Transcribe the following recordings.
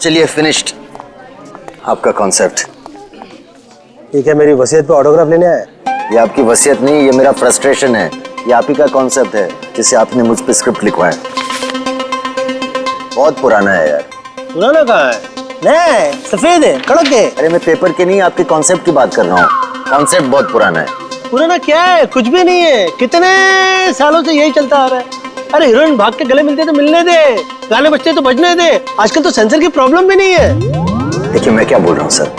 चलिए फिनिश्ड आपका कॉन्सेप्ट। ठीक है, मेरी वसीयत पे ऑटोग्राफ लेने आया। ये आपकी वसीयत नहीं, ये मेरा फ्रस्ट्रेशन है। ये आप ही का कॉन्सेप्ट है जिसे आपने मुझ पे स्क्रिप्ट लिखवाया। बहुत पुराना है यार। पुराना कहाँ है? नहीं, सफेद है, कड़क है। अरे मैं पेपर के नहीं, आपके कॉन्सेप्ट की बात कर रहा हूँ। कॉन्सेप्ट बहुत पुराना है। पुराना क्या है? कुछ भी नहीं है। कितने सालों से यही चलता आ रहा है। अरे हीरोइन भाग के गले मिलते तो मिलने दे, गाने बजते तो बजने दे। आजकल तो सेंसर की प्रॉब्लम भी नहीं है। देखिए मैं क्या बोल रहा हूँ सर,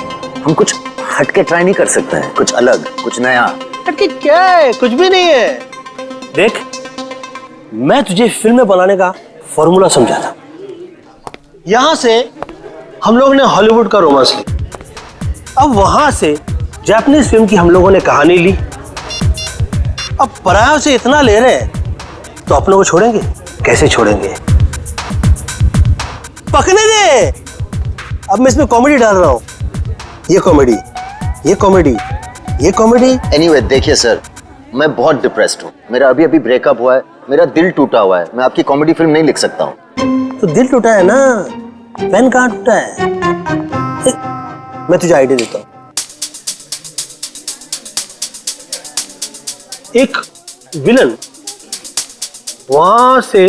हम कुछ हटके ट्राई नहीं कर सकते हैं? कुछ अलग, कुछ नया। हटके क्या है? कुछ भी नहीं है। देख, मैं तुझे फिल्म बनाने का फॉर्मूला समझा था। यहां से हम लोगों ने हॉलीवुड का रोमांस लिया, अब वहां से जापानीज फिल्म की हम लोगों ने कहानी ली। अब परायों से इतना ले रहे हैं तो अपनों को छोड़ेंगे? कैसे छोड़ेंगे? पकने दे। अब मैं इसमें कॉमेडी डाल रहा हूं। ये कॉमेडी, ये कॉमेडी, ये कॉमेडी। एनीवे देखिए सर, मैं बहुत डिप्रेस्ड हूँ। मेरा अभी अभी ब्रेकअप हुआ है, मेरा दिल टूटा हुआ है। मैं आपकी कॉमेडी फिल्म नहीं लिख सकता हूँ। तो दिल टूटा है ना, पेन कहाँ टूटा है? मैं तुझे आइडिया देता हूँ। एक विलन वहां से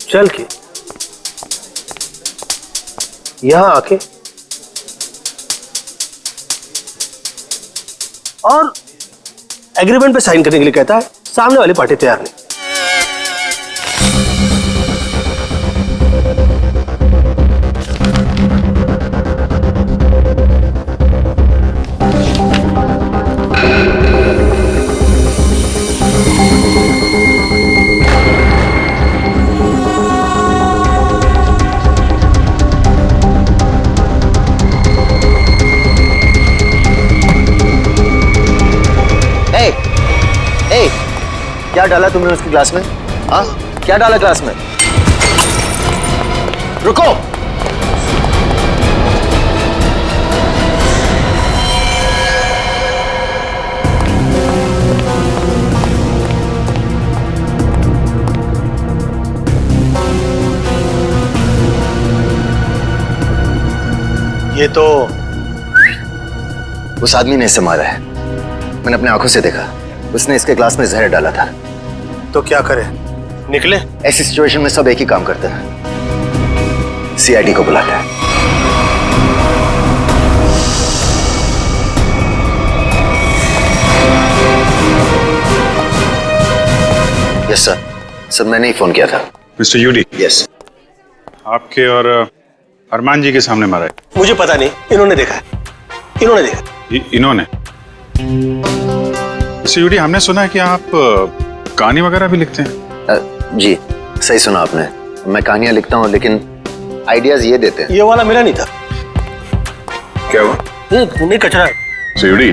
चल के यहां आके और एग्रीमेंट पे साइन करने के लिए कहता है। सामने वाली पार्टी तैयार नहीं। क्या डाला तुमने उसकी ग्लास में? हाँ, क्या डाला ग्लास में? रुको। ये तो उस आदमी ने इसे मारा है। मैंने अपने आंखों से देखा। उसने इसके ग्लास में जहर डाला था। तो क्या करे? निकले? ऐसी सिचुएशन में सब एक ही काम करते हैं, सीआईडी को बुलाते हैं। Yes sir. सर मैंने ही फोन किया था। Mister UD. यस। आपके और अरमान जी के सामने मारा है। मुझे पता नहीं, इन्होंने देखा है। इन्होंने देखा। इन्होंने? मिस्टर यूडी, हमने सुना है कि आप कहानी वगैरह भी लिखते हैं। जी सही सुना आपने। मैं कहानियां लिखता हूँ लेकिन आइडियाज ये देते हैं। ये वाला मेरा नहीं था। क्या हुआ? नहीं, कचरा है। मिस्टर यूडी,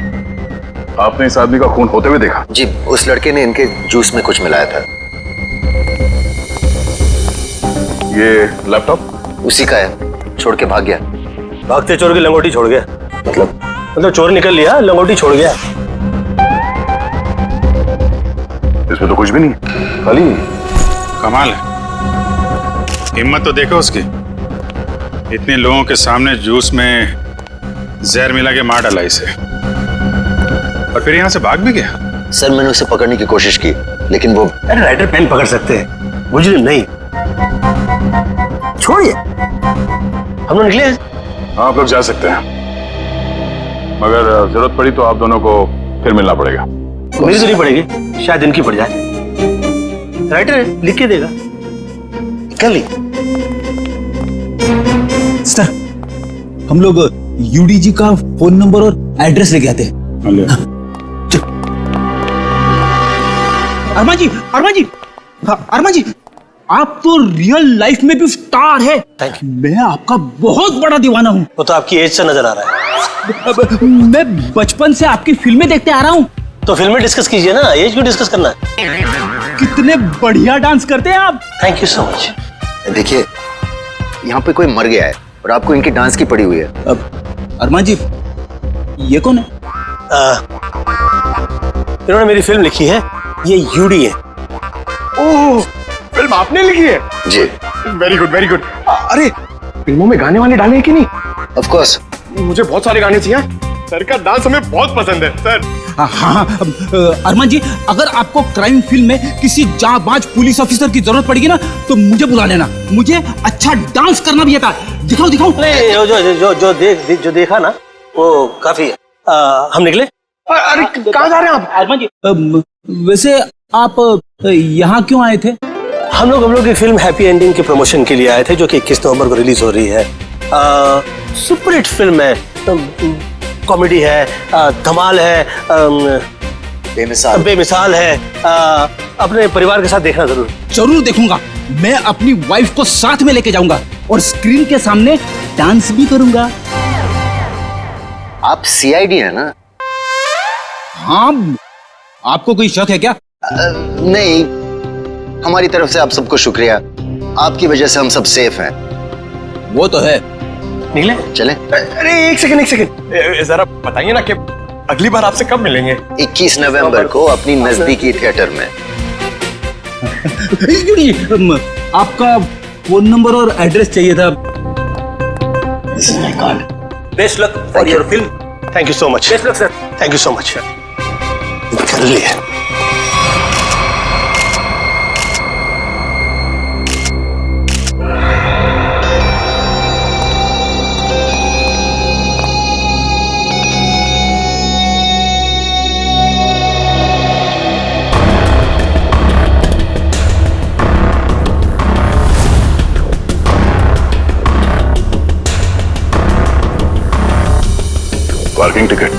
आपने इस आदमी का खून होते हुए देखा? जी, उस लड़के ने इनके जूस में कुछ मिलाया था। ये लैपटॉप उसी का है, छोड़ के भाग गया। भागते चोर की लंगोटी छोड़ गया? मतलब चोर निकल लिया, लंगोटी छोड़ गया। इसमें तो कुछ भी नहीं, खाली। कमाल है, हिम्मत तो देखो उसकी। इतने लोगों के सामने जूस में जहर मिला के मार डाला इसे, और फिर यहाँ से भाग भी गया। सर मैंने उसे पकड़ने की कोशिश की लेकिन वो... अरे राइटर पेन पकड़ सकते हैं, मुझे नहीं। छोड़िए, हम लोग निकले हैं। हाँ, आप लोग जा सकते हैं, मगर जरूरत पड़ी तो आप दोनों को फिर मिलना पड़ेगा। मेरी तो नहीं पड़ेगी, शायद इनकी पड़ जाए। राइटर है, लिख के देगा। कर ली। सर, हम लोग यूडी जी का फोन नंबर और एड्रेस लेके आते हैं। अरमान जी, अरमान जी, हाँ, अरमान जी, आप तो रियल लाइफ में भी स्टार है। मैं आपका बहुत बड़ा दीवाना हूँ। वो तो आपकी एज से नजर आ रहा है। मैं बचपन से आपकी फिल्में देखते आ रहा हूँ। तो फिल्में डिस्कस कीजिए ना, एज क्यों डिस्कस करना है? कितने बढ़िया डांस करते हैं आप। Thank you so much. देखिए, यहाँ पे कोई मर गया है और आपको इनकी डांस की पड़ी हुई है। अब अरमान जी, ये कौन है? इन्होंने मेरी फिल्म लिखी है, ये यूडी है। ओह, फिल्म आपने लिखी है? जी। Very good, very good. अरे, फिल्मों में गाने वाले डाले हैं कि नहीं? Of course. मुझे बहुत सारे गाने चाहिए। सर का डांस हमें बहुत पसंद है सर। हाँ, अरमान जी, अगर आपको क्राइम फिल्म में किसी जांबाज पुलिस ऑफिसर की जरूरत पड़ेगी ना तो मुझे बुला लेना। मुझे अच्छा डांस करना भी आता है। दिखाओ दिखाओ। जो देखा ना वो काफी है। हम निकले। अरे कहाँ जा रहे हैं आप? अरमान जी, वैसे आप यहाँ क्यों आए थे? हम लोग की फिल्म हैप्पी एंडिंग के प्रमोशन के लिए आए थे, जो कि 21 नवंबर को रिलीज हो रही है। सुपरहिट फिल्म है, कॉमेडी है, धमाल है, बेमिसाल है। अपने परिवार के साथ देखना जरूर। जरूर देखूंगा। मैं अपनी वाइफ को साथ में लेके जाऊंगा और स्क्रीन के सामने डांस भी करूंगा। आप सीआईडी है ना? हाँ, आपको कोई शक है क्या? नहीं, हमारी तरफ से आप सबको शुक्रिया। आपकी वजह से हम सब सेफ हैं। वो तो है। निकले चलें? अरे एक सेकंड जरा बताइए ना कि अगली बार आपसे कब मिलेंगे? 21 नवंबर को अपनी नजदीकी थिएटर में। आपका फोन नंबर और एड्रेस चाहिए था। This is my card. Best luck for your film. Thank you so much. Best luck sir. Thank you so much. कर लिए। Parking ticket.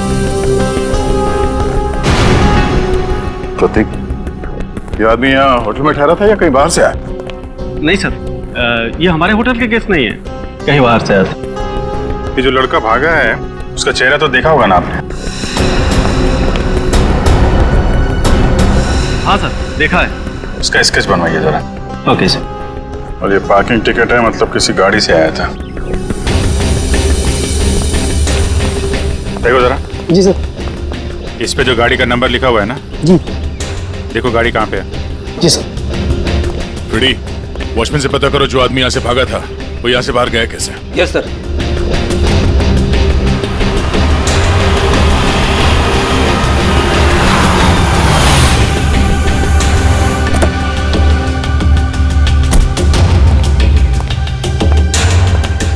प्रतीक, ये आदमी यहाँ होटल में ठहरा था या कहीं बाहर से आया? नहीं सर, ये हमारे होटल के गेस्ट नहीं है, कहीं बाहर से आया था। ये जो लड़का भागा है उसका चेहरा तो देखा होगा ना आपने? हाँ सर, देखा है। उसका स्केच बनवाइए जरा। Okay sir. और ये पार्किंग टिकट है, मतलब किसी गाड़ी से आया था। देखो जरा। जी सर। इस पे जो गाड़ी का नंबर लिखा हुआ है ना? जी। देखो गाड़ी कहाँ पे है। जी सर। फ्रेडी, वॉचमैन से पता करो जो आदमी यहाँ से भागा था वो यहाँ से बाहर गया कैसे। Yes sir.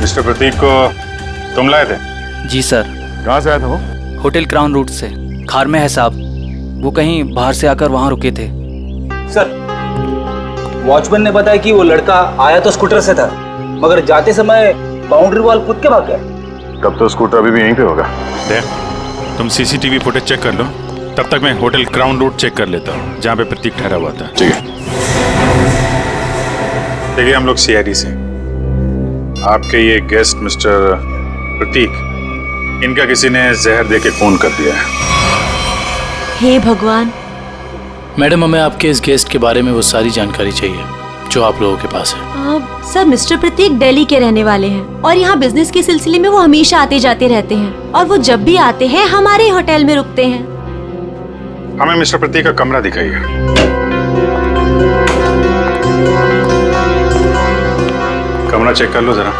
मिस्टर प्रतीक को तुम लाए थे? जी सर। कहाँ से आया था वो? होटल क्राउन रूट से। खार में है साहब। वो कहीं बाहर से आकर वहाँ रुके थे। सर, वॉचमैन ने बताया कि वो लड़का आया तो स्कूटर से था, मगर जाते समय बाउंड्री वॉल कूद के भाग गया। तब तो स्कूटर अभी भी यहीं पे होगा। देख, तुम सीसीटीवी फुटेज चेक कर लो, तब तक मैं होटल क्राउन रूट चेक कर लेता हूँ जहाँ पे प्रतीक ठहरा हुआ था। ठीक है। देखिए, हम लोग सीआईडी से। आपके ये गेस्ट मिस्टर प्रतीक, इनका किसी ने जहर देके खून कर दिया है। हे भगवान। मैडम, हमें आपके इस गेस्ट के बारे में वो सारी जानकारी चाहिए जो आप लोगों के पास है। सर, मिस्टर प्रतीक दिल्ली के रहने वाले हैं और यहाँ बिजनेस के सिलसिले में वो हमेशा आते जाते रहते हैं और वो जब भी आते हैं हमारे होटल में रुकते हैं। हमें मिस्टर प्रतीक का कमरा दिखाइए। कमरा चेक कर लो जरा।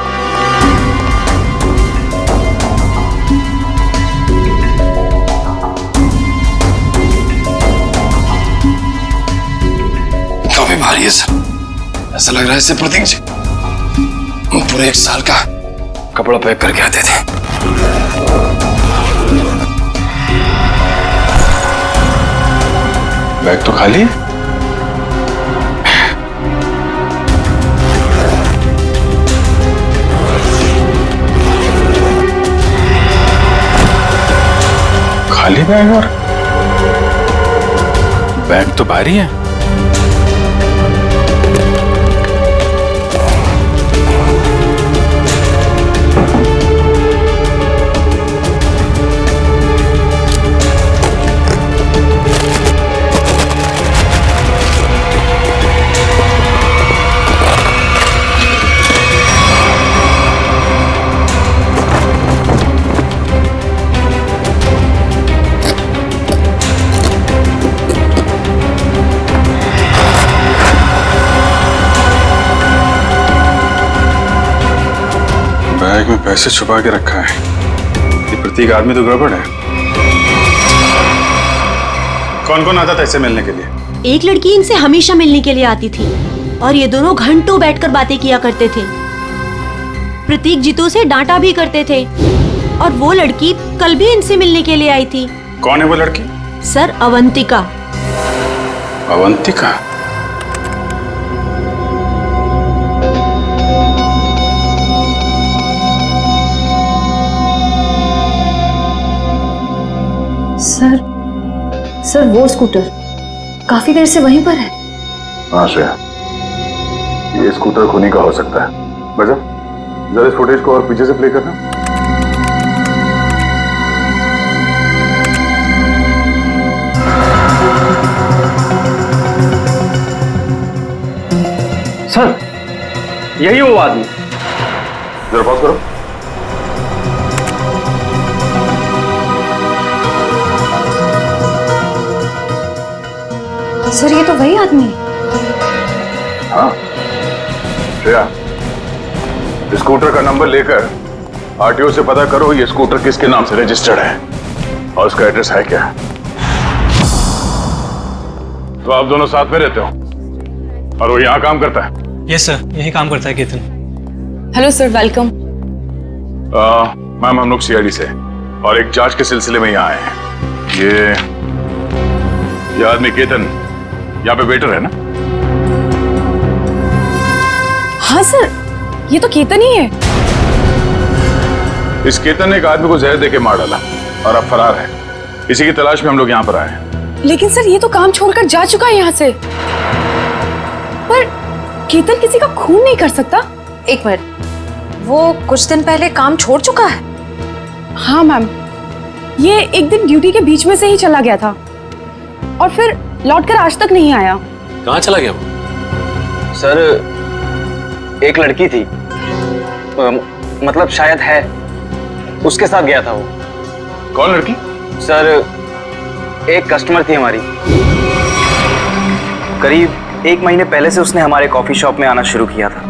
काफी भारी है सर। ऐसा लग रहा है इससे प्रतीक जी पूरे 1 साल का कपड़ा पैक करके आते थे। बैग तो खाली है। खाली बैग और बैग तो भारी है। बैग में पैसे छुपा के रखा है। ये प्रतीक आदमी तो गड़बड़ है। कौन कौन आता था इससे मिलने के लिए? एक लड़की इनसे हमेशा मिलने के लिए आती थी और ये दोनों घंटों बैठकर बातें किया करते थे। प्रतीक जीतू से डांटा भी करते थे और वो लड़की कल भी इनसे मिलने के लिए आई थी। कौन है वो लड़की? सर, अवंतिका। अवंतिका? सर वो स्कूटर काफी देर से वहीं पर है। हाँ श्रेया, ये स्कूटर खुनी का हो सकता है। बजा, जरा इस फुटेज को और पीछे से प्ले करना। सर, यही वो आदमी। जरा पॉज करो। सर, ये तो वही आदमी है। हाँ श्रेया, स्कूटर का नंबर लेकर आरटीओ से पता करो ये स्कूटर किसके नाम से रजिस्टर्ड है और उसका एड्रेस है क्या। तो आप दोनों साथ में रहते हो और वो यहाँ काम करता है? यस सर, यही काम करता है Ketan. Hello sir, welcome. Ma'am, हम लोग सीआईडी से और एक जांच के सिलसिले में यहाँ आए हैं। ये आदमी केतन यहाँ पे वेटर है ना? हाँ सर, ये तो केतन ही है। इस केतन ने एक आदमी को जहर देके मार डाला और अब फरार है। इसी की तलाश में हम लोग यहाँ पर आए हैं। लेकिन सर, ये तो काम छोड़कर जा चुका है यहाँ से। पर केतन किसी का खून नहीं कर सकता। एक मिनट, वो कुछ दिन पहले काम छोड़ चुका है? हाँ मैम, ये एक दिन ड्यूटी के बीच में से ही चला गया था और फिर लौटकर आज तक नहीं आया। कहाँ चला गया वो? सर, एक लड़की थी, मतलब शायद है, उसके साथ गया था वो। कौन लड़की? सर, एक कस्टमर थी हमारी। करीब 1 महीने पहले से उसने हमारे कॉफी शॉप में आना शुरू किया था।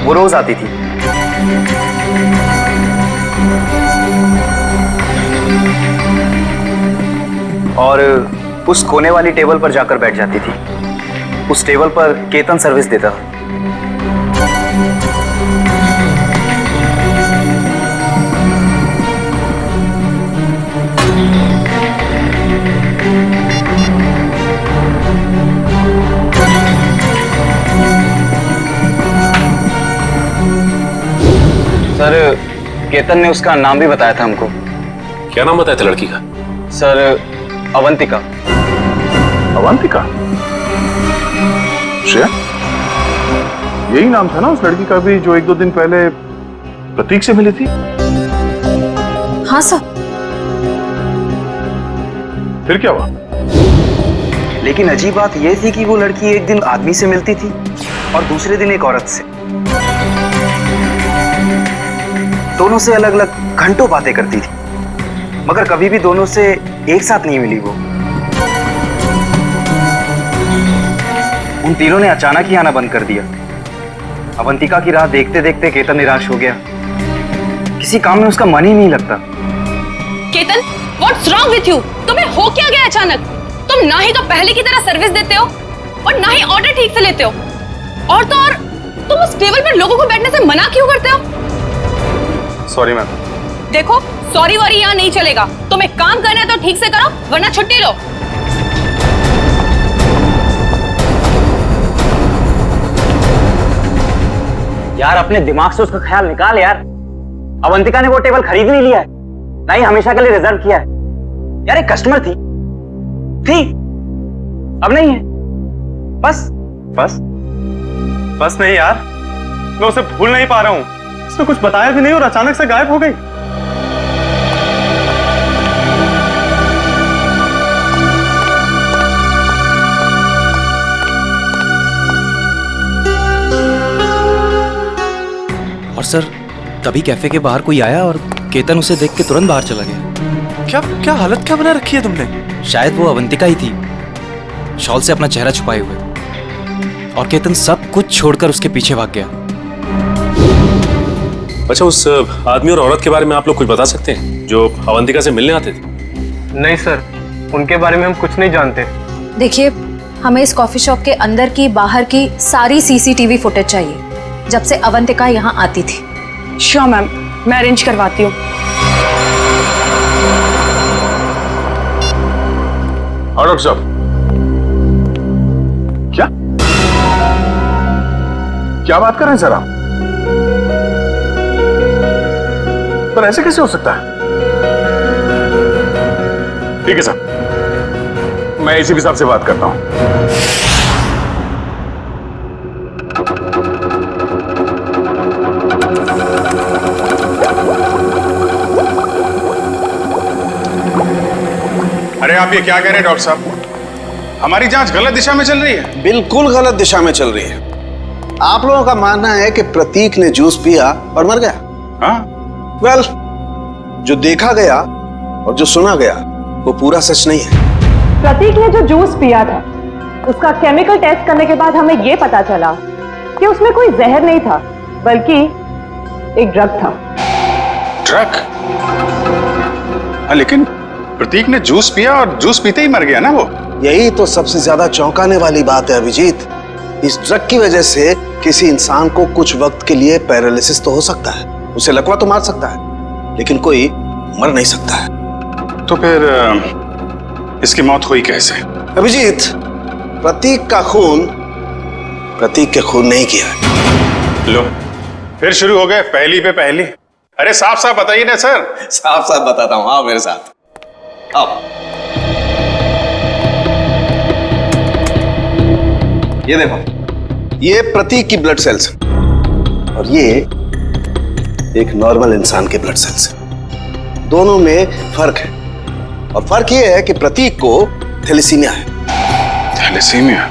वो रोज आती थी। और उस कोने वाली टेबल पर जाकर बैठ जाती थी। उस टेबल पर केतन सर्विस देता था। सर, केतन ने उसका नाम भी बताया था हमको। क्या नाम बताया था लड़की का? सर, अवंतिका। अवंतिका? श्रेया, यही नाम था ना उस लड़की का भी जो 1-2 दिन पहले प्रतीक से मिली थी? हाँ सर। फिर क्या हुआ? लेकिन अजीब बात यह थी कि वो लड़की एक दिन आदमी से मिलती थी और दूसरे दिन एक औरत से। दोनों से अलग अलग घंटों बातें करती थी, मगर कभी भी दोनों से एक साथ नहीं मिली वो। उन तीनों ने अचानक ही आना बंद कर दिया। अवंतिका की राह देखते देखते केतन निराश हो गया। किसी काम में उसका मन ही नहीं लगता। Ketan, what's wrong with you? तुम्हें हो क्या गया अचानक? तुम ना ही तो पहले की तरह सर्विस देते हो और ना ही ऑर्डर ठीक से लेते हो। और तो और, तुम उस टेबल पर लोगों को बैठने से मना क्यों करते हो? Sorry ma'am. देखो, सॉरी वॉरी यहाँ नहीं चलेगा। तुम्हें काम करना है तो ठीक से करो, वरना छुट्टी लो। यार, अपने दिमाग से उसका ख्याल निकाल यार। अवंतिका ने वो टेबल खरीद नहीं लिया है, ना ही हमेशा के लिए रिजर्व किया है। यार, एक कस्टमर थी, अब नहीं है। बस नहीं यार, मैं उसे भूल नहीं पा रहा हूँ। उसने कुछ बताया भी नहीं और अचानक से गायब हो गई। और सर, तभी कैफे के बाहर कोई आया और केतन उसे देख के तुरंत बाहर चला गया। क्या हालत क्या बना रखी है तुमने? शायद वो अवंतिका ही थी, शॉल से अपना चेहरा छुपाए हुए। और केतन सब कुछ छोड़कर उसके पीछे भाग गया। अच्छा, उस आदमी और औरत के बारे में आप लोग कुछ बता सकते हैं जो अवंतिका से मिलने आते थे? नहीं सर, उनके बारे में हम कुछ नहीं जानते। देखिए, हमें इस कॉफी शॉप के अंदर की बाहर की सारी सीसीटीवी फुटेज चाहिए जब से अवंतिका यहाँ आती थी। श्योर मैम, मैं अरेंज करवाती हूँ। और डॉक्टर साहब, क्या बात कर रहे हैं सर आप? पर ऐसे कैसे हो सकता है? ठीक है सर, मैं एसीपी साहब से बात करता हूं। अरे आप ये क्या कह रहे हैं डॉक्टर साहब? हमारी जांच गलत दिशा में चल रही है। बिल्कुल गलत दिशा में चल रही है। आप लोगों का मानना है कि प्रतीक ने जूस पिया और मर गया। हाँ? वेल, जो देखा गया और जो सुना गया वो पूरा सच नहीं है। प्रतीक ने जो जूस पिया था उसका केमिकल टेस्ट करने के बाद हमें यह पता चला कि उसमें कोई जहर नहीं था बल्कि एक ड्रग था। ड्रग? लेकिन प्रतीक ने जूस पिया और जूस पीते ही मर गया ना वो। यही तो सबसे ज्यादा चौंकाने वाली बात है अभिजीत। इस ड्रग की वजह से किसी इंसान को कुछ वक्त के लिए पैरालिसिस तो हो सकता है, उसे लकवा तो मार सकता है, लेकिन कोई मर नहीं सकता है। तो फिर इसकी मौत हुई कैसे? अभिजीत, प्रतीक का खून प्रतीक के खून नहीं किया है। लो, फिर शुरू हो गए पहली पे पहली। अरे साफ साफ बताइए ना सर। साफ साफ बताता हूं, आओ मेरे साथ, आओ। ये देखो, ये प्रतीक की ब्लड सेल्स और ये एक नॉर्मल इंसान के ब्लड सेल्स। दोनों में फर्क है और फर्क ये है कि प्रतीक को थैलेसीमिया है। थैलेसीमिया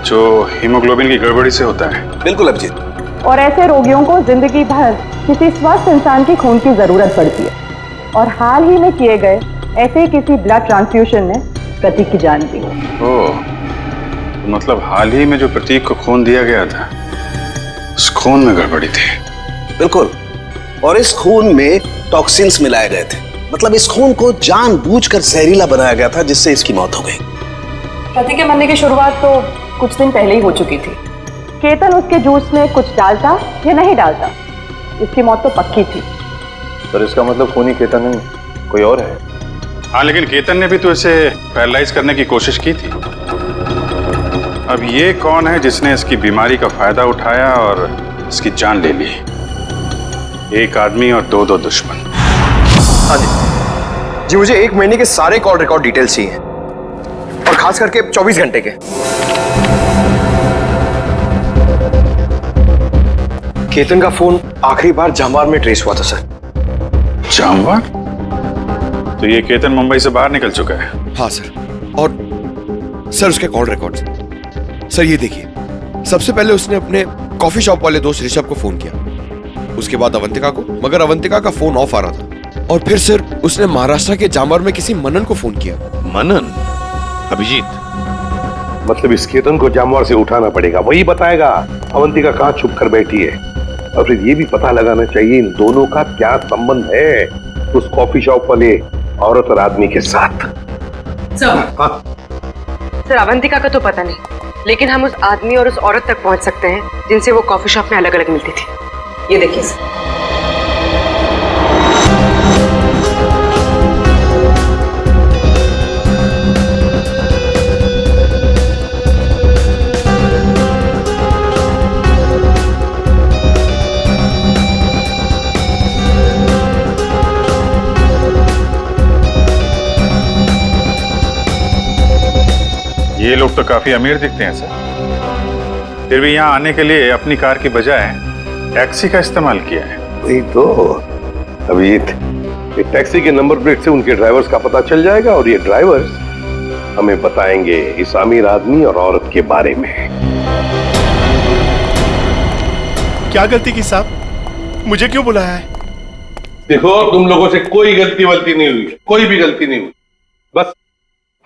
जो हीमोग्लोबिन की गड़बड़ी से होता है? बिल्कुल अभिजीत। और ऐसे रोगियों को जिंदगी भर किसी स्वस्थ इंसान की खून की जरूरत पड़ती है और हाल ही में किए गए ऐसे ही किसी ब्लड ट्रांसफ्यूजन ने प्रतीक की जान दी। ओह, मतलब हाल ही में जो प्रतीक को खून दिया गया था उस खून में गड़बड़ी थी। बिल्कुल, और इस खून में टॉक्सिन्स मिलाए गए थे। मतलब इस खून को जानबूझकर जहरीला बनाया गया था जिससे इसकी मौत हो गई। प्रतीक के मरने की शुरुआत तो कुछ दिन पहले ही हो चुकी थी। केतन उसके जूस में कुछ डालता या नहीं डालता, इसकी मौत तो पक्की थी। सर इसका मतलब खूनी केतन नहीं, कोई और है। हाँ, लेकिन केतन ने भी तो इसे पैरालाइज करने की कोशिश की थी। अब ये कौन है जिसने इसकी बीमारी का फायदा उठाया और इसकी जान ले ली? एक आदमी और दो दुश्मन। हाँ जी, मुझे 1 महीने के सारे कॉल रिकॉर्ड डिटेल्स चाहिए और खास करके 24 घंटे के। केतन का फोन आखिरी बार जामवार में ट्रेस हुआ था सर। जामवार? तो ये केतन मुंबई से बाहर निकल चुका है? हाँ सर, और सर उसके कॉल रिकॉर्ड्स सर ये देखिए। सबसे पहले उसने अपने कॉफी शॉप वाले दोस्त ऋषभ को फोन किया, उसके बाद अवंतिका को, मगर अवंतिका का फोन ऑफ आ रहा था। और फिर सर उसने महाराष्ट्र के जामवार में किसी मनन को फोन किया। मनन? अभिजीत, मतलब इस केतन को जामवार से उठाना पड़ेगा, वही बताएगा अवंतिका कहाँ छुप कर बैठी है। और फिर ये भी पता लगाना चाहिए इन दोनों का क्या संबंध है उस कॉफी शॉप वाले औरत और आदमी के साथ। सर अवंतिका का तो पता नहीं, लेकिन हम उस आदमी और उस औरत तक पहुंच सकते हैं जिनसे वो कॉफी शॉप में अलग अलग मिलती थी। ये देखिए सर। ये लोग तो काफी अमीर दिखते हैं सर, फिर भी यहाँ आने के लिए अपनी कार की बजाय टैक्सी का इस्तेमाल किया है। वही तो अभिजीत, एक टैक्सी के नंबर प्लेट से उनके ड्राइवर्स का पता चल जाएगा और ये ड्राइवर्स हमें बताएंगे इस अमीर आदमी और औरत के बारे में। क्या गलती की साहब? मुझे क्यों बुलाया है? देखो, तुम लोगों से कोई गलती वलती नहीं हुई, कोई भी गलती नहीं हुई। बस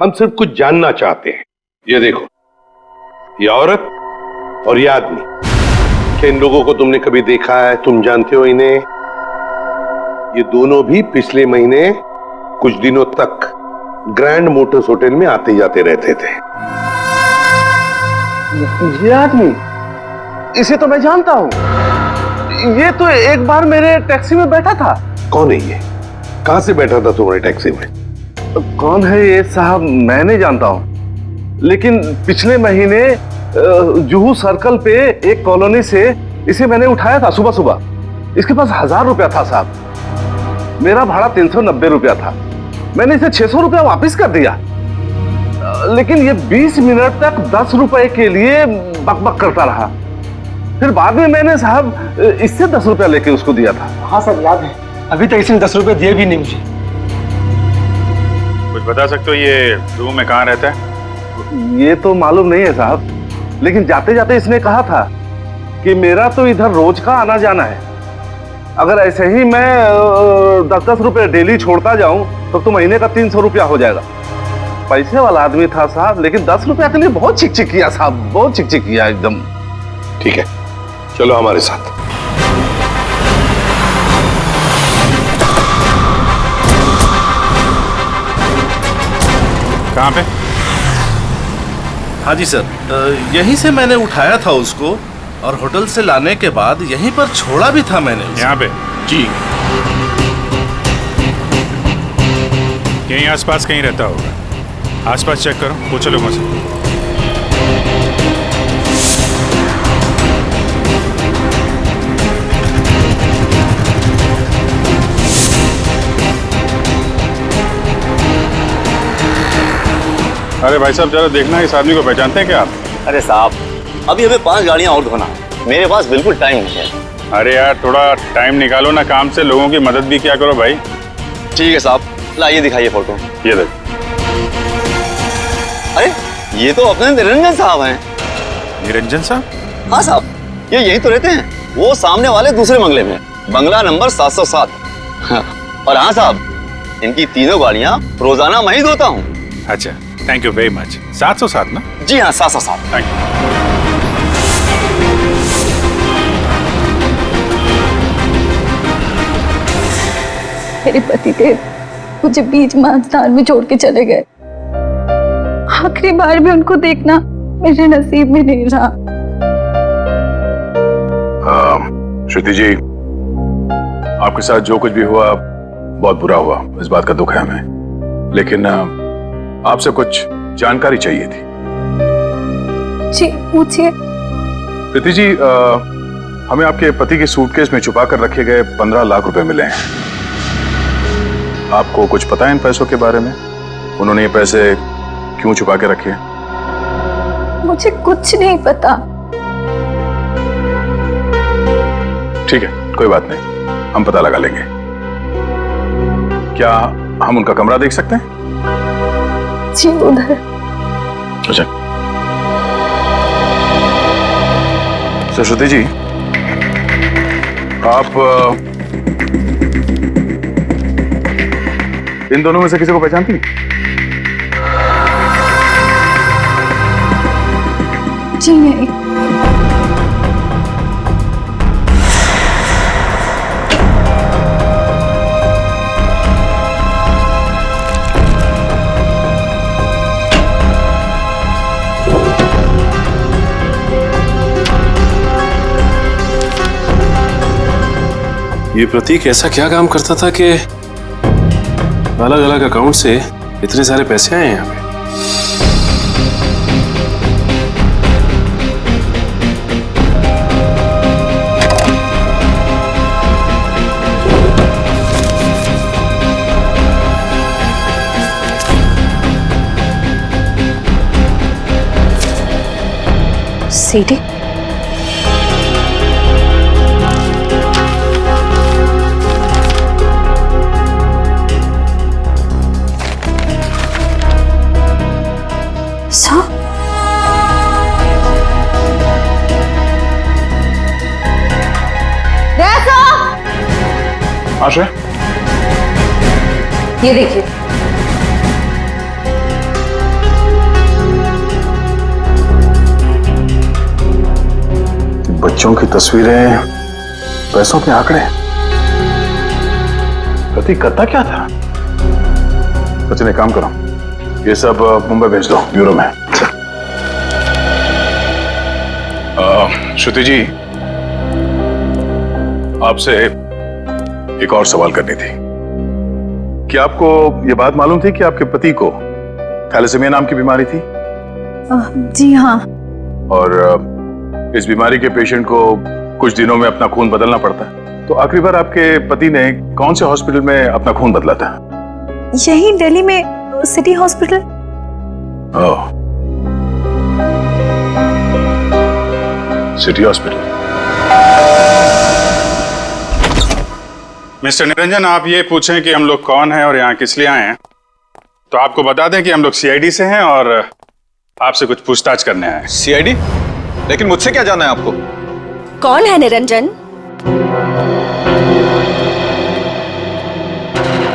हम सिर्फ कुछ जानना चाहते हैं। ये देखो, ये औरत और ये आदमी क्या इन लोगों को तुमने कभी देखा है? तुम जानते हो इन्हें? ये दोनों भी पिछले महीने कुछ दिनों तक ग्रैंड मोटर्स होटल में आते जाते रहते थे। ये आदमी, इसे तो मैं जानता हूँ। ये तो एक बार मेरे टैक्सी में बैठा था। कौन है ये? कहां से बैठा था तुम्हारे टैक्सी में? कौन है ये साहब, मैं नहीं जानता हूँ, लेकिन पिछले महीने जुहू सर्कल पे एक कॉलोनी से इसे मैंने उठाया था सुबह सुबह। इसके पास 1000 रुपया था साहब। मेरा भाड़ा 390 रुपया था। मैंने इसे 600 रुपया वापस कर दिया, लेकिन ये 20 मिनट तक 10 रुपए के लिए बकबक करता रहा। फिर बाद में मैंने साहब इससे 10 रुपया लेके उसको दिया था। हाँ सर, याद है। अभी तक इसने 10 रुपए दिए भी नहीं मुझे। कुछ बता सकते हो ये जुहू में कहाँ रहता है? ये तो मालूम नहीं है साहब, लेकिन जाते जाते इसने कहा था कि मेरा तो इधर रोज का आना जाना है। अगर ऐसे ही मैं 10-10 रुपए डेली छोड़ता जाऊं तो महीने का 300 रुपया हो जाएगा। पैसे वाला आदमी था साहब, लेकिन 10 रुपया के लिए बहुत चिक-चिक किया साहब, बहुत चिक-चिक किया एकदम। ठीक है, चलो हमारे साथ। कहाँ पे? हाँ जी सर, यहीं से मैंने उठाया था उसको और होटल से लाने के बाद यहीं पर छोड़ा भी था मैंने। यहाँ पे? जी। यहीं आसपास कहीं रहता होगा। आसपास चेक करो, पूछो लोगों से। अरे भाई साहब, जरा देखना इस आदमी को पहचानते हैं क्या आप? अरे साहब, अभी हमें 5 गाड़ियां और धोना है। मेरे पास बिल्कुल टाइम नहीं है। अरे यार, थोड़ा टाइम निकालो ना काम से, लोगों की मदद भी क्या करो भाई। ठीक है साहब, लाइए दिखाइए फोटो। ये देख। अरे ये तो अपने निरंजन साहब हैं। निरंजन साहब? हाँ साहब, ये यहीं तो रहते हैं। वो सामने वाले दूसरे बंगले में, बंगला नंबर 707। और हाँ साहब, इनकी तीनों गाड़ियां रोजाना मैं ही धोता हूँ। अच्छा, थैंक यू वेरी मच। 707 ना? जी हाँ, 707। Thank you. मेरे पतिदेव मुझे बीच महास्थान में छोड़ के चले गए। आखिरी बार भी उनको देखना मेरे नसीब में नहीं रहा। श्रुति जी, आपके साथ जो कुछ भी हुआ बहुत बुरा हुआ, इस बात का दुख है हमें, लेकिन आपसे कुछ जानकारी चाहिए थी। जी पूछिए। प्रीति जी, हमें आपके पति के सूटकेस में छुपा कर रखे गए 15 लाख रुपए मिले हैं। आपको कुछ पता है इन पैसों के बारे में? उन्होंने ये पैसे क्यों छुपा के रखे? मुझे कुछ नहीं पता। ठीक है, कोई बात नहीं, हम पता लगा लेंगे। क्या हम उनका कमरा देख सकते हैं? जी उधर। अच्छा। सरस्वती जी, आप इन दोनों में से किसी को पहचानती हैं? जी नहीं। ये प्रतीक ऐसा क्या काम करता था कि अलग अलग अकाउंट से इतने सारे पैसे आए हैं यहाँ पे? सीढ़ी। आशा, ये देखिए। बच्चों की तस्वीरें, पैसों के आंकड़े। प्रतीक करता क्या था? सचिन एक काम करो, ये सब मुंबई भेज दो ब्यूरो में। श्रुति जी, आपसे एक और सवाल करनी थी। क्या आपको यह बात मालूम थी कि आपके पति को थैलेसीमिया नाम की बीमारी थी? जी हाँ। और इस बीमारी के पेशेंट को कुछ दिनों में अपना खून बदलना पड़ता है। तो आखिरी बार आपके पति ने कौन से हॉस्पिटल में अपना खून बदला था? यही दिल्ली में city hospital. City hospital. Mister Niranjan, आप ये पूछें कि हम लोग कौन हैं और यहाँ किस लिए आए हैं, तो आपको बता दें कि हम लोग सीआईडी से हैं और आपसे कुछ पूछताछ करने आए हैं। सीआईडी? लेकिन मुझसे क्या जाना है आपको? कौन है निरंजन?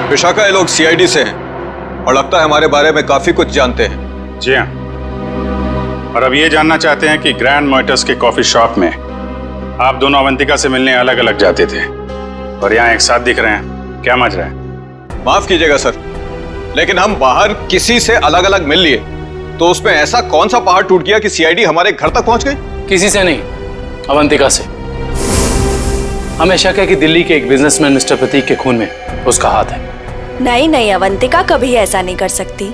विशाखा, ये लोग सीआईडी से हैं और लगता है हमारे बारे में काफी कुछ जानते हैं। जी हाँ, और अब ये जानना चाहते हैं कि ग्रैंड मोटर्स के कॉफी शॉप में आप दोनों अवंतिका से मिलने अलग अलग जाते थे और यहाँ एक साथ दिख रहे हैं, क्या मज रहा है? माफ कीजिएगा सर, लेकिन हम बाहर किसी से अलग अलग मिल लिए तो उसमें ऐसा कौन सा पहाड़ टूट गया कि सीआईडी हमारे घर तक पहुंच गई? किसी से नहीं, अवंतिका से। हमें शक है कि दिल्ली के एक बिजनेसमैन मिस्टर प्रतीक के खून में उसका हाथ है। नहीं नहीं, अवंतिका कभी ऐसा नहीं कर सकती।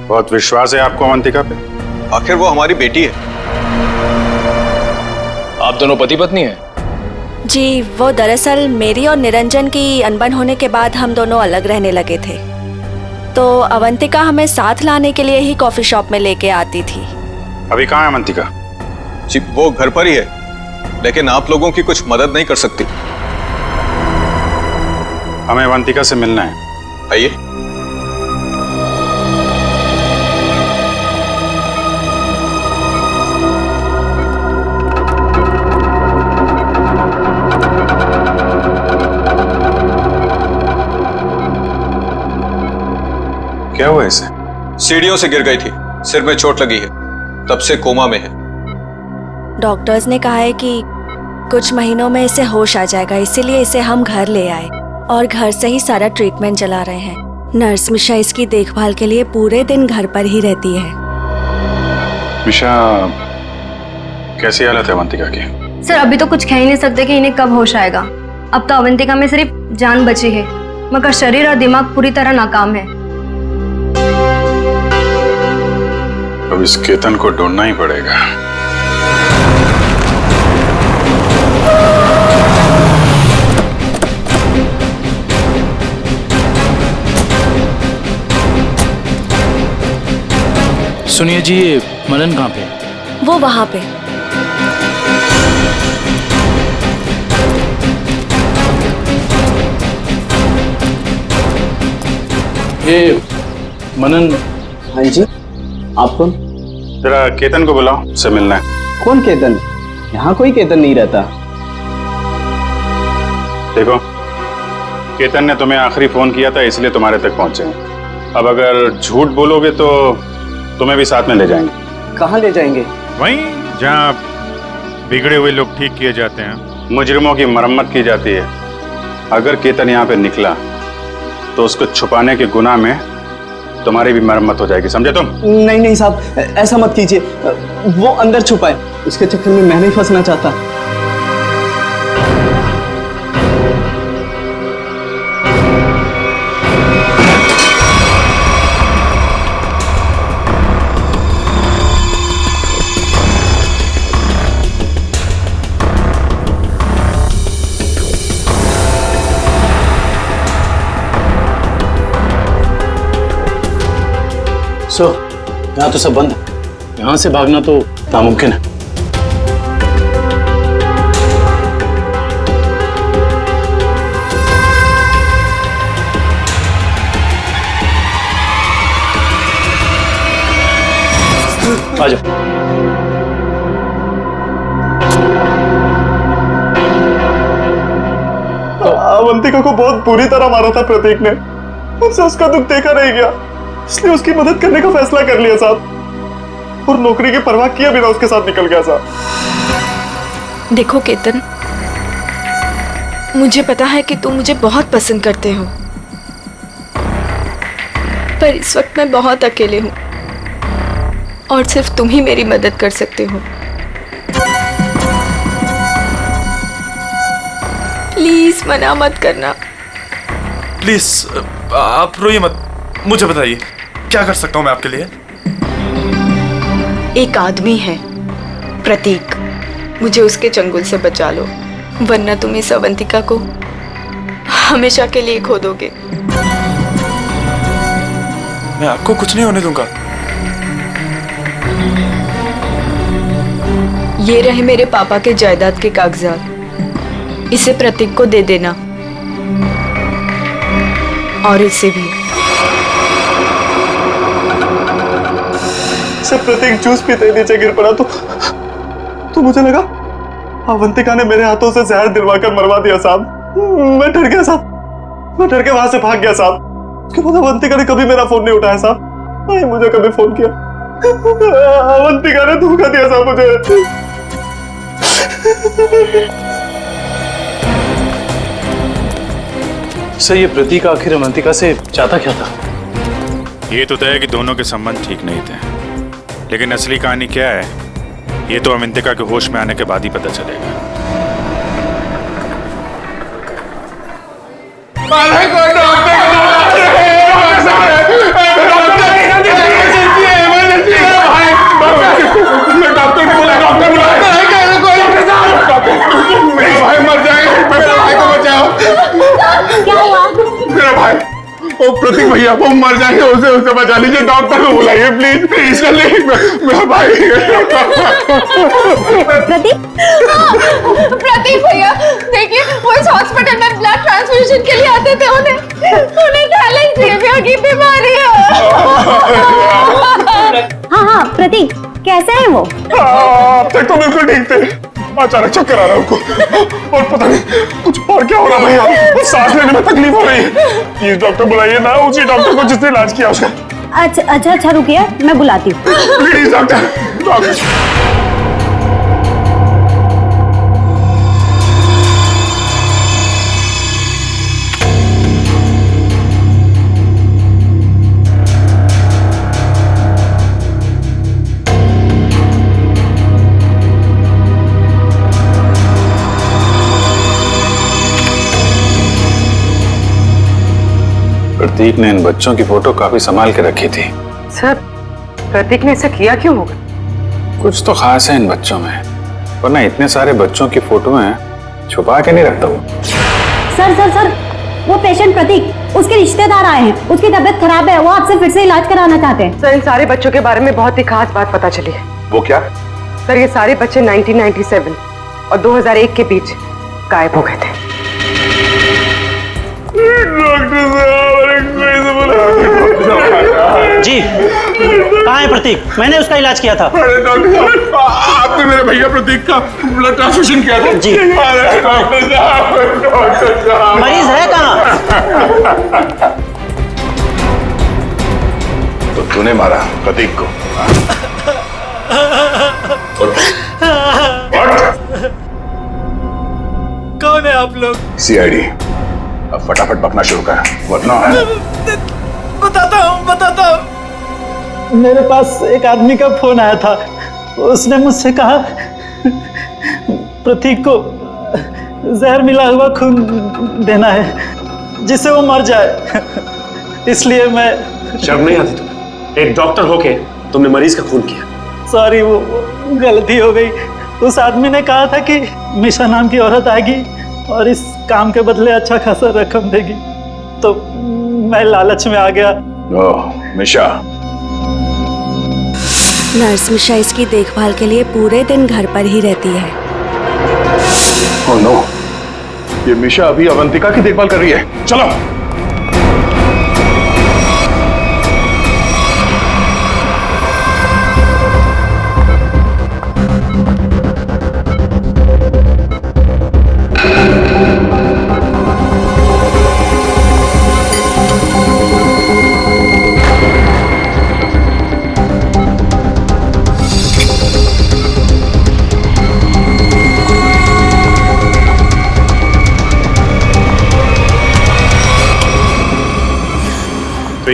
बहुत विश्वास है आपको अवंतिका पे? आखिर वो हमारी बेटी है। आप दोनों पति पत्नी हैं? जी, वो दरअसल मेरी और निरंजन की अनबन होने के बाद हम दोनों अलग रहने लगे थे, तो अवंतिका हमें साथ लाने के लिए ही कॉफी शॉप में लेके आती थी। अभी कहाँ है अवंतिका? जी, वो घर पर ही है, लेकिन आप लोगों की कुछ मदद नहीं कर सकती। हमें अवंतिका से मिलना है। आइए। क्या हुआ इसे? सीढ़ियों से गिर गई थी, सिर में चोट लगी है, तब से कोमा में है। डॉक्टर्स ने कहा है कि कुछ महीनों में इसे होश आ जाएगा, इसीलिए इसे हम घर ले आए और घर से ही सारा ट्रीटमेंट चला रहे हैं। नर्स मिशा इसकी देखभाल के लिए पूरे दिन घर पर ही रहती है। मिशा, कैसी हालत है अवंतिका की? सर, अभी तो कुछ कह ही नहीं सकते कि इन्हें कब होश आएगा। अब तो अवंतिका में सिर्फ जान बची है, मगर शरीर और दिमाग पूरी तरह नाकाम है। अब इस केतन को ढूंढना ही पड़ेगा। सुनिए जी, ये मनन कहाँ पे? वो वहां पे। ये मनन। हाँ जी, आप कौन? जरा केतन को बुलाओ, से मिलना है। कौन केतन? यहाँ कोई केतन नहीं रहता। देखो, केतन ने तुम्हें आखिरी फोन किया था, इसलिए तुम्हारे तक पहुंचे हैं। अब अगर झूठ बोलोगे तो तुम्हें भी साथ में ले जाएंगे। कहाँ ले जाएंगे? वहीं जहाँ बिगड़े हुए लोग ठीक किए जाते हैं, मुजरिमों की मरम्मत की जाती है। अगर केतन यहाँ पे निकला तो उसको छुपाने के गुनाह में तुम्हारी भी मरम्मत हो जाएगी, समझे तुम? नहीं नहीं साहब, ऐसा मत कीजिए। वो अंदर छुपा है, उसके चक्कर में मैं नहीं फंसना चाहता। यहाँ तो सब बंद है, यहाँ से भागना तो नामुमकिन है। आ जाओ। अवंतिका को बहुत बुरी तरह मारा था प्रतीक ने, मुझसे उसका दुख देखा नहीं गया, इसलिए उसकी मदद करने का फैसला कर लिया साहब, और नौकरी की परवाह किए बिना उसके साथ निकल गया साहब। देखो केतन, मुझे पता है कि तुम मुझे बहुत पसंद करते हो, पर इस वक्त मैं बहुत अकेले हूँ और सिर्फ तुम ही मेरी मदद कर सकते हो। प्लीज मना मत करना। प्लीज आप रोइए मत, मुझे बताइए क्या कर सकता हूँ मैं आपके लिए। एक आदमी है प्रतीक, मुझे उसके चंगुल से बचा लो, वरना तुम इस अवंतिका को हमेशा के लिए खो दोगे। मैं आपको कुछ नहीं होने दूंगा। ये रहे मेरे पापा के जायदाद के कागजात, इसे प्रतीक को दे देना और इसे भी। जब प्रतीक जूस पीते नीचे गिर पड़ा तो मुझे लगा अवंतिका ने मेरे हाथों से जहर दिलवाकर मरवा दिया साहब। मैं डर गया साहब, मैं डर के वहां से भाग गया साहब। उसके बाद अवंतिका ने कभी मेरा फोन नहीं उठाया साहब, नहीं मुझे कभी फोन किया। अवंतिका ने धोखा दिया साहब मुझे। सर ये प्रतीक आखिर अवंतिका से चाहता क्या था? ये तो तय है कि दोनों के संबंध ठीक नहीं थे, लेकिन असली कहानी क्या है ये तो अवंतिका के होश में आने के बाद ही पता चलेगा। ओ प्रतीक भैया वो मर जाएंगे, उसे बचा लीजिए, डॉक्टर को बुलाइए प्लीज प्लीज। मेरा भाई प्रतीक भैया देखिए, वो इस हॉस्पिटल में ब्लड ट्रांसफ्यूजन के लिए आते थे, उन्हें थैलेसीमिया की बीमारी है। हाँ प्रतीक कैसे है वो? अब तक तो बिल्कुल ठीक थे, अचानक चक्कर आ रहा है उनको और पता नहीं कुछ और क्या हो रहा भैया, सांस लेने में तकलीफ हो रही है। प्लीज डॉक्टर बुलाइए ना, उसी डॉक्टर को जिसने इलाज किया उसका। अच्छा रुकिए, मैं बुलाती हूँ। Please doctor. प्रतीक ने इन बच्चों की फोटो काफी संभाल के रखी थी। सर प्रतीक ने ऐसा किया क्यों होगा? कुछ तो खास है इन बच्चों में, वरना इतने सारे बच्चों की फोटो हैं छुपा के नहीं रखता वो। सर वो पेशेंट प्रतीक, उसके रिश्तेदार आए हैं, उसकी तबीयत खराब है, वो आपसे फिर से इलाज कराना चाहते हैं। सर इन सारे बच्चों के बारे में बहुत ही खास बात पता चली है। वो क्या? सर ये सारे बच्चे 1997 और 2001 के बीच गायब हो गए थे। जी कहाँ है प्रतीक? मैंने उसका इलाज किया था। अरे डॉक्टर साहब आपने मेरे भैया प्रतीक का ब्लड ट्रांसफ्यूजन किया था? जी। अरे डॉक्टर साहब मरीज है कहाँ? तो तूने मारा प्रतीक को? कौन है आप लोग? सीआईडी। अब फटाफट बकना शुरू कर वरना बताता हूँ। मेरे पास एक आदमी का फोन आया था, उसने मुझसे कहा प्रतीक को जहर मिला हुआ खून देना है जिससे वो मर जाए, इसलिए मैं। शर्म नहीं आती तुम्हें? एक डॉक्टर होके तुमने मरीज का खून किया। सॉरी वो गलती हो गई। उस आदमी ने कहा था कि मिशा नाम की औरत आएगी और इस काम के बदले अच्छा खासा रकम देगी, तो मैं लालच में आ गया। ओह मिशा। नर्स मिशा इसकी देखभाल के लिए पूरे दिन घर पर ही रहती है। ओह नो, ये मिशा अभी अवंतिका की देखभाल कर रही है। चलो।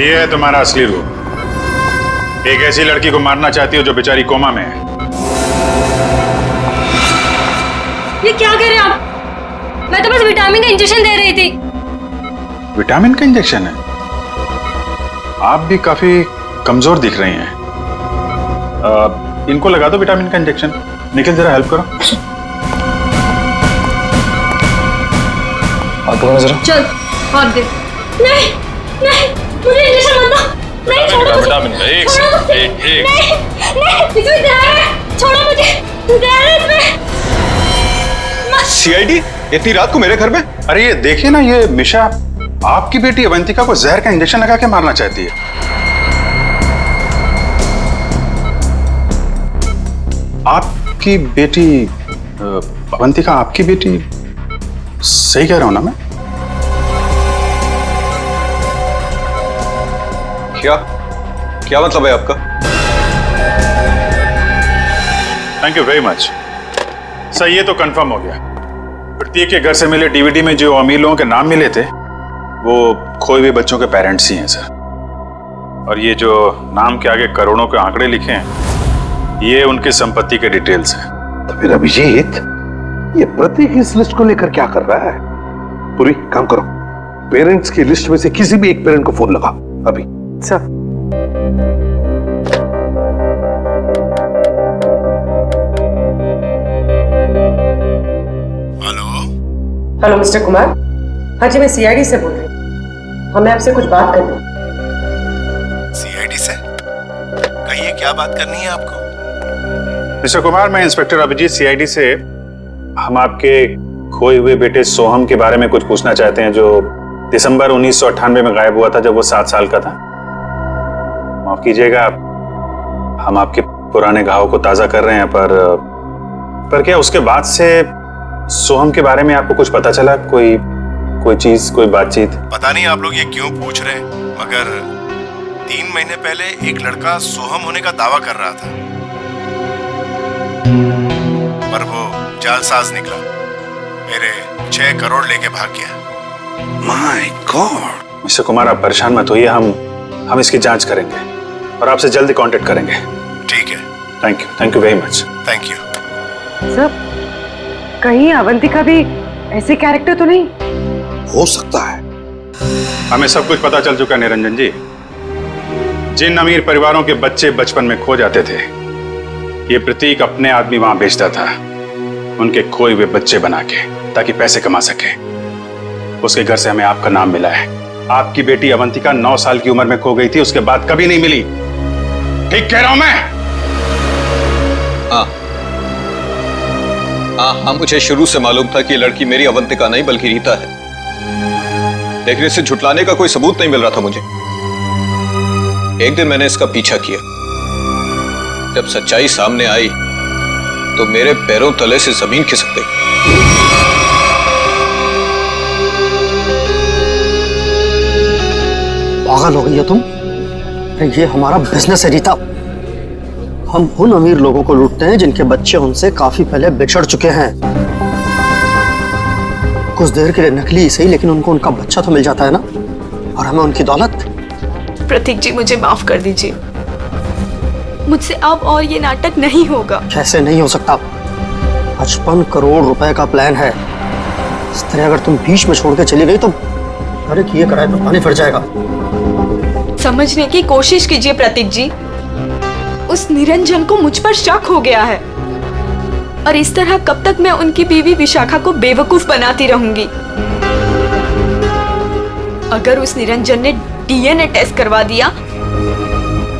ये है तुम्हारा असली रूप। एक ऐसी लड़की को मारना चाहती हो जो बेचारी कोमा में है। ये क्या कह रहे हैं आप? मैं तो बस विटामिन का इंजेक्शन दे रही थी। विटामिन का इंजेक्शन है? आप भी काफी कमजोर दिख रही हैं। इनको लगा दो विटामिन का इंजेक्शन। निखिल जरा हेल्प करो। आप पकड़ो जरा। चल और दे। नहीं नहीं मुझे इंजेक्शन मत दो। नहीं छोड़ो मुझे। विटामिन का एक नहीं नहीं इसमें जहर है। छोड़ो मुझे। जहर है इसमें। सीआईडी इतनी रात को मेरे घर में? अरे ये देखिए ना, ये मिशा आपकी बेटी अवंतिका को जहर का इंजेक्शन लगा के मारना चाहती है। आपकी बेटी अवंतिका आपकी बेटी? सही कह रहा हूं ना मैं? क्या क्या मतलब है आपका? Thank you very much sir. ये तो कंफर्म हो गया। प्रतीक के घर से मिले डीवीडी में जो अमीर लोगों के नाम मिले थे वो खोए हुए बच्चों के पेरेंट्स ही हैं सर। और ये जो नाम के आगे करोड़ों के आंकड़े लिखे हैं ये उनकी संपत्ति के डिटेल्स हैं। तो फिर अभिजीत, ये प्रतीक इस लिस्ट को लेकर क्या कर रहा है? पूरी काम करो, पेरेंट्स की लिस्ट में से किसी भी एक पेरेंट को फोन लगा अभी। Sir hello mister Kumar. हाँ जी मैं सीआईडी से बोल रही हूँ। हमें आपसे कुछ बात करनी है। सीआईडी से? कहिए क्या बात करनी है आपको? मिस्टर कुमार, मैं इंस्पेक्टर अभिजीत सीआईडी से। हम आपके खोए हुए बेटे सोहम के बारे में कुछ पूछना चाहते हैं जो दिसंबर 1998 में गायब हुआ था जब वो 7 साल का था। माफ कीजिएगा, हम आपके पुराने घाव को ताजा कर रहे हैं पर क्या उसके बाद से सोहम के बारे में आपको कुछ पता चला? कोई चीज, कोई बातचीत? पता नहीं आप लोग ये क्यों पूछ रहे हैं, मगर 3 महीने पहले एक लड़का सोहम होने का दावा कर रहा था, पर वो जालसाज निकला। मेरे 6 करोड़ लेके भाग गया। My God. मिस्टर कुमार आप परेशान मत होइए, हम इसकी जांच करेंगे और आपसे जल्दी कांटेक्ट करेंगे। ठीक है। Thank you very much. Thank you. Sir कहीं अवंतिका भी ऐसे कैरेक्टर तो नहीं? हो सकता है। हमें सब कुछ पता चल चुका निरंजन जी। जिन अमीर परिवारों के बच्चे बचपन में खो जाते थे ये प्रतीक अपने आदमी वहां भेजता था उनके खोए हुए बच्चे बना के, ताकि पैसे कमा सके। उसके घर से हमें आपका नाम मिला है। आपकी बेटी अवंतिका 9 साल की उम्र में खो गई थी, उसके बाद कभी नहीं मिली। ठीक कह रहा हूं मैं? हाँ, मुझे शुरू से मालूम था कि ये लड़की मेरी अवंतिका नहीं बल्कि रीता है, लेकिन इसे झुटलाने का कोई सबूत नहीं मिल रहा था मुझे। एक दिन मैंने इसका पीछा किया। जब सच्चाई सामने आई तो मेरे पैरों तले से जमीन खिसक गई। पागल हो गई हो तुम? अरे ये हमारा बिजनेस है रीता। हम उन अमीर लोगों को लूटते हैं जिनके बच्चे उनसे काफी पहले बिछड़ चुके हैं। कुछ देर के लिए नकली सही, लेकिन उनको उनका बच्चा तो मिल जाता है ना, और हमें उनकी दौलत। प्रतीक जी मुझे माफ कर दीजिए, मुझसे अब और ये नाटक नहीं होगा। कैसे नहीं हो सकता? 55 करोड़ रुपए का प्लान है। इस तरह अगर तुम बीच में छोड़ के चली गई तो अरे किए कराए तो पानी फिर जाएगा। समझने की कोशिश कीजिए प्रतीक जी, उस निरंजन को मुझ पर शक हो गया है और इस तरह कब तक मैं उनकी बीवी विशाखा को बेवकूफ बनाती रहूंगी। अगर उस निरंजन ने डीएनए टेस्ट करवा दिया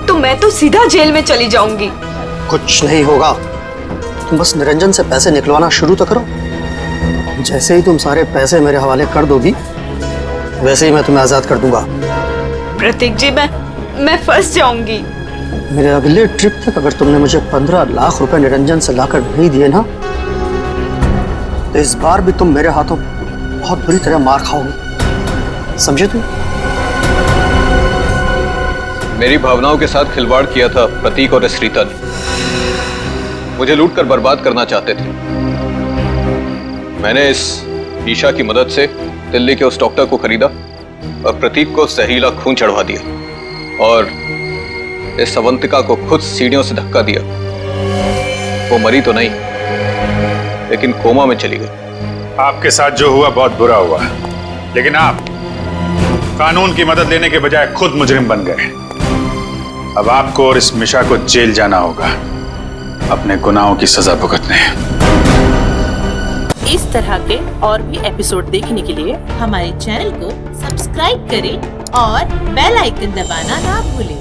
तो मैं तो सीधा जेल में चली जाऊंगी। कुछ नहीं होगा, तुम बस निरंजन से पैसे निकलवाना शुरू तो करो। जैसे ही तुम सारे पैसे मेरे हवाले कर दोगी वैसे ही मैं तुम्हें आजाद कर दूंगा। प्रतीक जी मैं फंस जाऊंगी। मेरे अगले ट्रिप तक अगर तुमने मुझे 15 लाख रुपए निरंजन से लाकर नहीं दिए ना तो इस बार भी तुम मेरे हाथों बहुत बुरी तरह मार खाओगी, समझे तुम? मेरी भावनाओं के साथ खिलवाड़ किया था प्रतीक और रीता ने। मुझे लूट कर बर्बाद करना चाहते थे। मैंने इस ईशा की मदद से दिल्ली के उस डॉक्टर को खरीदा और प्रतीक को जहरीला खून चढ़वा दिया। और इस अवंतिका को खुद सीढ़ियों से धक्का दिया। वो मरी तो नहीं, लेकिन कोमा में चली गई। आपके साथ जो हुआ बहुत बुरा हुआ, लेकिन आप कानून की मदद लेने के बजाय खुद मुजरिम बन गए। अब आपको और इस मिशा को जेल जाना होगा, अपने गुनाहों की सजा भुगतने। इस तरह के और भी एपिसोड देखने के लिए हमारे चैनल को सब्सक्राइब करें और बेल आइकन दबाना ना भूलें।